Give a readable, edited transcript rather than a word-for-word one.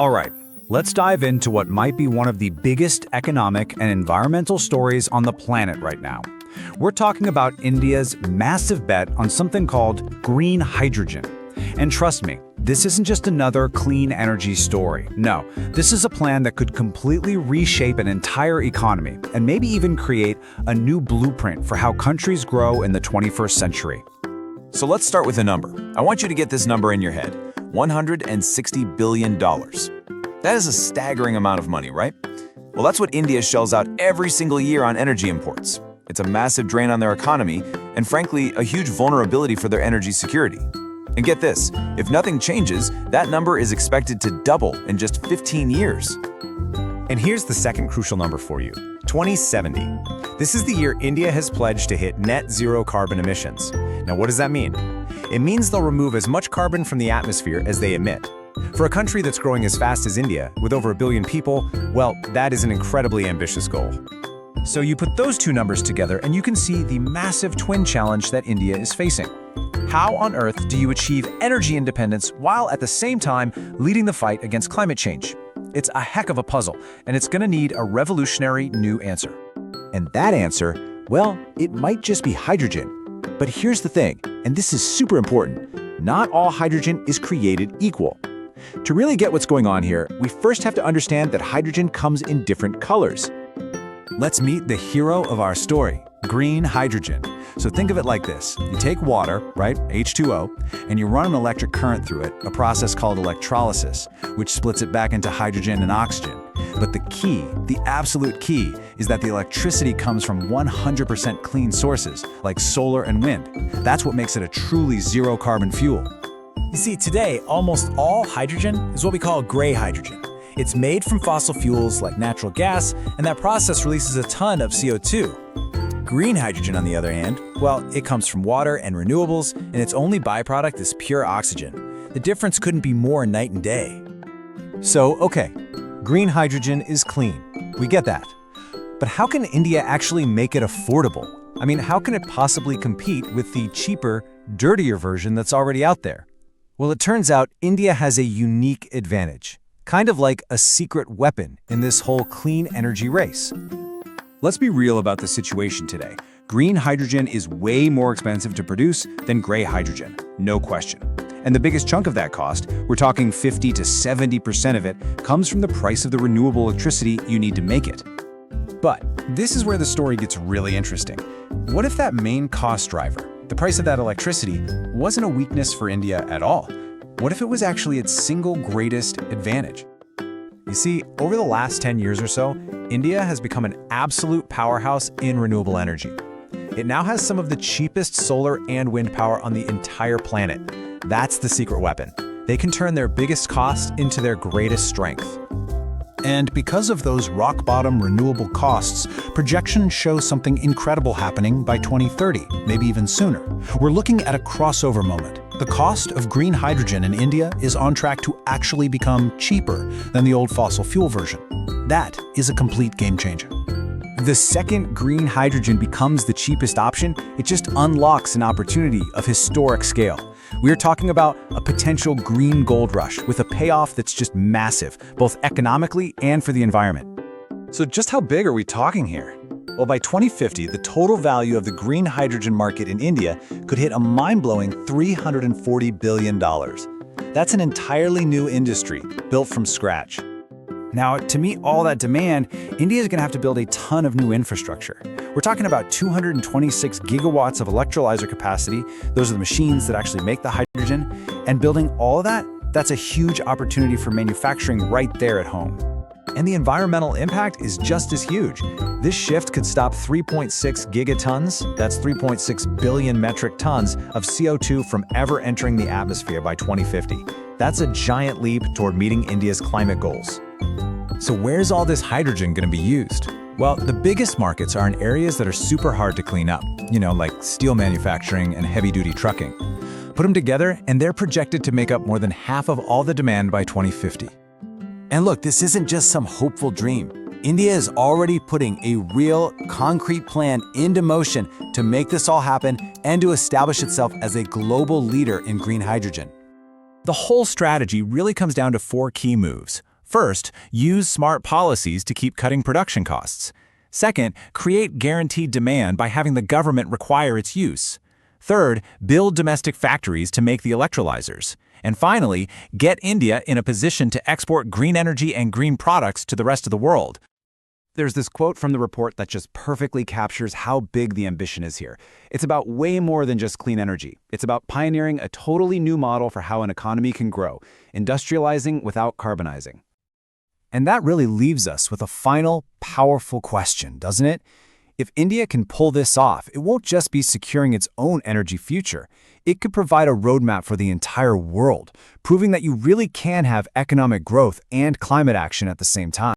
All right, let's dive into what might be one of the biggest economic and environmental stories on the planet right now. We're talking about India's massive bet on something called green hydrogen. And trust me, this isn't just another clean energy story. No, this is a plan that could completely reshape an entire economy and maybe even create a new blueprint for how countries grow in the 21st century. So let's start with a number. I want you to get this number in your head. $160 billion. That is a staggering amount of money, right? Well, that's what India shells out every single year on energy imports. It's a massive drain on their economy and, frankly, a huge vulnerability for their energy security. And get this, if nothing changes, that number is expected to double in just 15 years. And here's the second crucial number for you, 2070. This is the year India has pledged to hit net zero carbon emissions. Now, what does that mean? It means they'll remove as much carbon from the atmosphere as they emit. For a country that's growing as fast as India, with over 1 billion people, well, that is an incredibly ambitious goal. So you put those two numbers together and you can see the massive twin challenge that India is facing. How on earth do you achieve energy independence while at the same time leading the fight against climate change? It's a heck of a puzzle, and it's going to need a revolutionary new answer. And that answer, well, it might just be hydrogen. But here's the thing, and this is super important, not all hydrogen is created equal. To really get what's going on here, we first have to understand that hydrogen comes in different colors. Let's meet the hero of our story, green hydrogen. So think of it like this. You take water, right, H2O, and you run an electric current through it, a process called electrolysis, which splits it back into hydrogen and oxygen. But the key, the absolute key, is that the electricity comes from 100% clean sources, like solar and wind. That's what makes it a truly zero-carbon fuel. You see, today, almost all hydrogen is what we call gray hydrogen. It's made from fossil fuels like natural gas, and that process releases a ton of CO2. Green hydrogen, on the other hand, well, it comes from water and renewables, and its only byproduct is pure oxygen. The difference couldn't be more night and day. So, okay, green hydrogen is clean. We get that. But how can India actually make it affordable? I mean, how can it possibly compete with the cheaper, dirtier version that's already out there? Well, it turns out India has a unique advantage, kind of like a secret weapon in this whole clean energy race. Let's be real about the situation today. Green hydrogen is way more expensive to produce than gray hydrogen, no question. And the biggest chunk of that cost, we're talking 50 to 70% of it, comes from the price of the renewable electricity you need to make it. But this is where the story gets really interesting. What if that main cost driver, the price of that electricity, wasn't a weakness for India at all? What if it was actually its single greatest advantage? You see, over the last 10 years or so, India has become an absolute powerhouse in renewable energy. It now has some of the cheapest solar and wind power on the entire planet. That's the secret weapon. They can turn their biggest cost into their greatest strength. And because of those rock-bottom renewable costs, projections show something incredible happening by 2030, maybe even sooner. We're looking at a crossover moment. The cost of green hydrogen in India is on track to actually become cheaper than the old fossil fuel version. That is a complete game changer. The second green hydrogen becomes the cheapest option, it just unlocks an opportunity of historic scale. We're talking about a potential green gold rush with a payoff that's just massive, both economically and for the environment. So just how big are we talking here? Well, by 2050, the total value of the green hydrogen market in India could hit a mind-blowing $340 billion. That's an entirely new industry, built from scratch. Now, to meet all that demand, India is going to have to build a ton of new infrastructure. We're talking about 226 gigawatts of electrolyzer capacity. Those are the machines that actually make the hydrogen. And building all of that, that's a huge opportunity for manufacturing right there at home. And the environmental impact is just as huge. This shift could stop 3.6 gigatons, that's 3.6 billion metric tons of CO2 from ever entering the atmosphere by 2050. That's a giant leap toward meeting India's climate goals. So where's all this hydrogen going to be used? Well, the biggest markets are in areas that are super hard to clean up, like steel manufacturing and heavy-duty trucking. Put them together, and they're projected to make up more than half of all the demand by 2050. And look, this isn't just some hopeful dream. India is already putting a real, concrete plan into motion to make this all happen and to establish itself as a global leader in green hydrogen. The whole strategy really comes down to 4 key moves. First, use smart policies to keep cutting production costs. Second, create guaranteed demand by having the government require its use. Third, build domestic factories to make the electrolyzers. And finally, get India in a position to export green energy and green products to the rest of the world. There's this quote from the report that just perfectly captures how big the ambition is here. It's about way more than just clean energy. It's about pioneering a totally new model for how an economy can grow, industrializing without carbonizing. And that really leaves us with a final, powerful question, doesn't it? If India can pull this off, it won't just be securing its own energy future. It could provide a roadmap for the entire world, proving that you really can have economic growth and climate action at the same time.